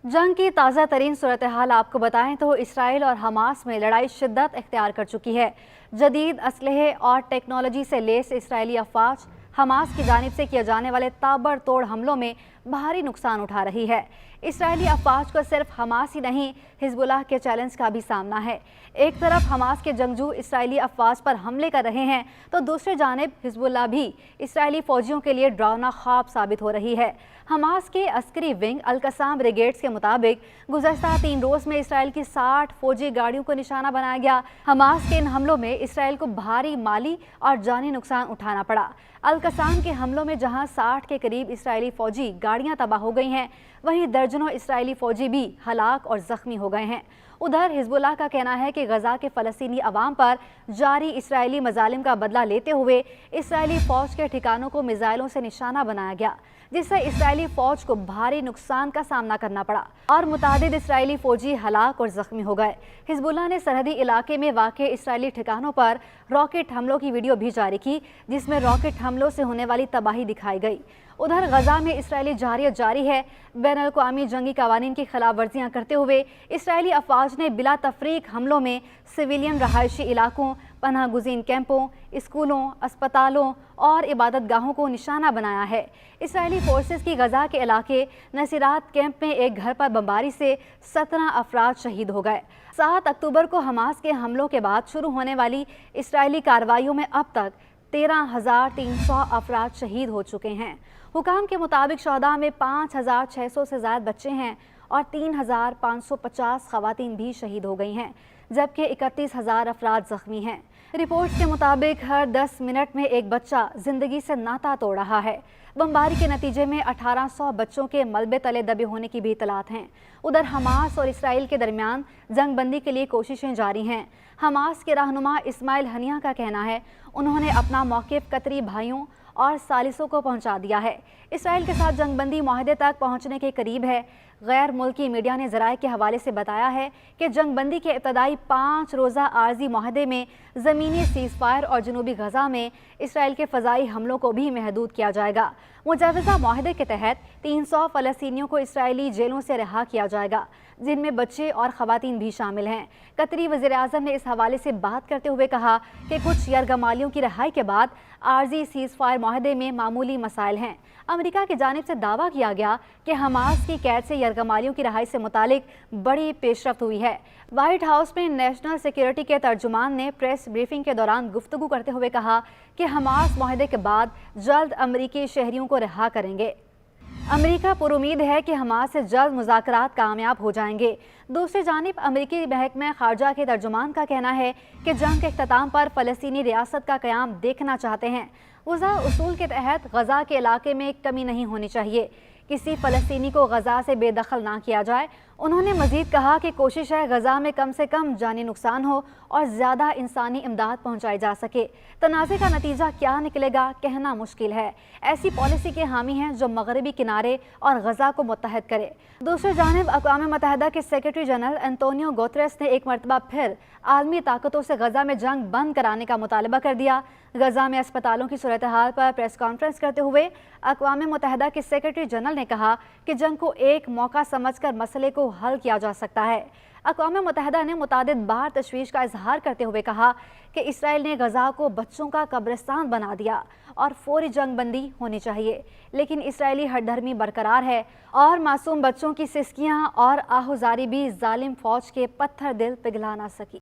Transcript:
जंग की ताज़ा तरीन सूरत हाल आपको बताएं तो इसराइल और हमास में लड़ाई शिद्दत इख्तियार कर चुकी है। जदीद असलहे और टेक्नोलॉजी से लेस इसराइली अफवाज हमास की जानिब से किए जाने वाले ताबड़तोड़ हमलों में भारी नुकसान उठा रही है। इसराइली अफवाज को सिर्फ हमास ही नहीं, हिजबुल्लाह के चैलेंज का भी सामना है। एक तरफ हमास के जंगजू इसराइली अफवाज पर हमले कर रहे हैं तो दूसरी जानिब हिजबुल्लाह भी इसराइली फौजियों के लिए डरावना ख्वाब साबित हो रही है। हमास के अस्करी विंग अल-कसाम ब्रिगेड्स के मुताबिक गुज़श्ता 3 रोज़ में इसराइल की 60 फौजी गाड़ियों को निशाना बनाया गया। हमास के इन हमलों में इसराइल को भारी माली और जानी नुकसान उठाना पड़ा। अल-कसाम के हमलों में जहां 60 के करीब इसराइली फौजी गाड़ियां तबाह हो गई हैं, वहीं दर्जनों इसराइली फौजी भी हलाक और जख्मी हो गए हैं। उधर हिजबुल्लाह का कहना है कि गजा के फ़लस्तीनी अवाम पर जारी इसराइली मजालिम का बदला लेते हुए इसराइली फ़ौज के ठिकानों को मिसाइलों से निशाना बनाया गया, जिससे इसराइली फ़ौज को भारी नुकसान का सामना करना पड़ा और मुतादिद इसराइली फ़ौजी हलाक और ज़ख्मी हो गए। हिजबुल्लाह ने सरहदी इलाके में वाक़े इसराइली ठिकानों पर रॉकेट हमलों की वीडियो भी जारी की, जिसमें रॉकेट हमलों से होने वाली तबाही दिखाई गई। उधर गजा में इसराइली जहरियत जारी है। बैनुल-अक़वामी जंगी कवानीन की खिलाफ वर्जियाँ करते हुए इसराइली अफवाज ने बिला तफरीक हमलों में सिविलियन रहायशी इलाकों, पनाह गुज़ीन कैंपों, स्कूलों, अस्पतालों और इबादत गाहों को निशाना बनाया है। इसराइली फोर्सेस की गजा के इलाके नसीरात कैंप में एक घर पर बमबारी से 17 अफराद शहीद हो गए। 7 अक्टूबर को हमास के हमलों के बाद शुरू होने वाली इसराइली कार्रवाइयों में अब तक 13,300 अफराद शहीद हो चुके हैं। हुकाम के मुताबिक शहदा में 5,600 से ज़्यादा बच्चे हैं और 3,550 खवातीन भी शहीद हो गई हैं, जबकि 31,000 अफराद ज़ख्मी हैं। रिपोर्ट्स के मुताबिक हर 10 मिनट में एक बच्चा ज़िंदगी से नाता तोड़ रहा है। बमबारी के नतीजे में 1800 बच्चों के मलबे तले दबे होने की भी इतलात हैं। उधर हमास और इसराइल के दरमियान जंग बंदी के लिए कोशिशें जारी हैं। हमास के रहनुमा इस्माइल हनिया का कहना है उन्होंने अपना मौक़िफ़ कतरी भाइयों और सालिसों को पहुंचा दिया है। इसराइल के साथ जंगबंदी माहदे तक पहुंचने के करीब है। गैर मुल्की मीडिया ने ज़राए के हवाले से बताया है कि जंगबंदी के इब्तदाई 5 रोज़ा आर्जी माहदे में ज़मीनी सीज़फायर और जनूबी गजा में इसराइल के फ़ज़ाई हमलों को भी महदूद किया जाएगा। मुजवज़ा माहदे के तहत 300 फ़लस्तीनियों को इसराइली जेलों से रिहा किया जाएगा, जिनमें बच्चे और ख़वातीन भी शामिल हैं। कतरी वज़ीर-ए-आज़म ने इस हवाले से बात करते हुए कहा कि कुछ यरगमालियों की रिहाई के बाद आर्जी सीज़फायर माहदे में मामूली मसाइल हैं। अमेरिका की जानिब से दावा किया गया कि हमास की कैद से यरगमालियों की रिहाई से मुतालिक बड़ी पेशरफ्त हुई है। व्हाइट हाउस में नेशनल सिक्योरिटी के तर्जुमान ने प्रेस ब्रीफिंग के दौरान गुफ्तगू करते हुए कहा कि हमास माहदे के बाद जल्द अमरीकी शहरियों को रिहा करेंगे। अमेरिका पुरुमीद है कि हमास से जल्द मुज़ाकरात कामयाब हो जाएंगे। दूसरी जानिब अमेरिकी महकमा ख़ारजा के तर्जुमान का कहना है कि जंग के इख्तिताम पर फ़लस्तीनी रियासत का क़याम देखना चाहते हैं। वज़ा उसूल के तहत गजा के इलाके में कमी नहीं होनी चाहिए, किसी फ़लस्तीनी को गजा से बेदखल ना किया जाए। उन्होंने मज़ीद कहा कि कोशिश है गजा में कम से कम जानी नुकसान हो और ज़्यादा इंसानी इमदाद पहुँचाई जा सके। तनाज़े का नतीजा क्या निकलेगा कहना मुश्किल है। ऐसी पॉलिसी के हामी हैं जो मगरबी किनारे और गजा को मुत्तहद करे। दूसरी जानिब अक़वाम मुत्तहिदा के सेक्रेटरी जनरल एंटोनियो गुतेरेस ने एक मरतबा फिर आलमी ताकतों से गजा में जंग बंद कराने का मुतालबा कर दिया। गजा में अस्पतालों की सूरत हाल पर प्रेस कॉन्फ्रेंस करते हुए अक़वाम मुत्तहिदा के सेक्रेटरी जनरल ने कहा कि जंग को एक मौका समझकर मसले को हल किया जा सकता है। अक़वाम मुत्तहिदा ने मुतादिद बार तशवीश का इजहार करते हुए कहा कि इसराइल ने गजा को बच्चों का कब्रिस्तान बना दिया और फौरी जंग बंदी होनी चाहिए, लेकिन इसराइली हठधर्मी बरकरार है और मासूम बच्चों की सिसकियाँ और आहुजारी भी जालिम फौज के पत्थर दिल पिघला ना सकी।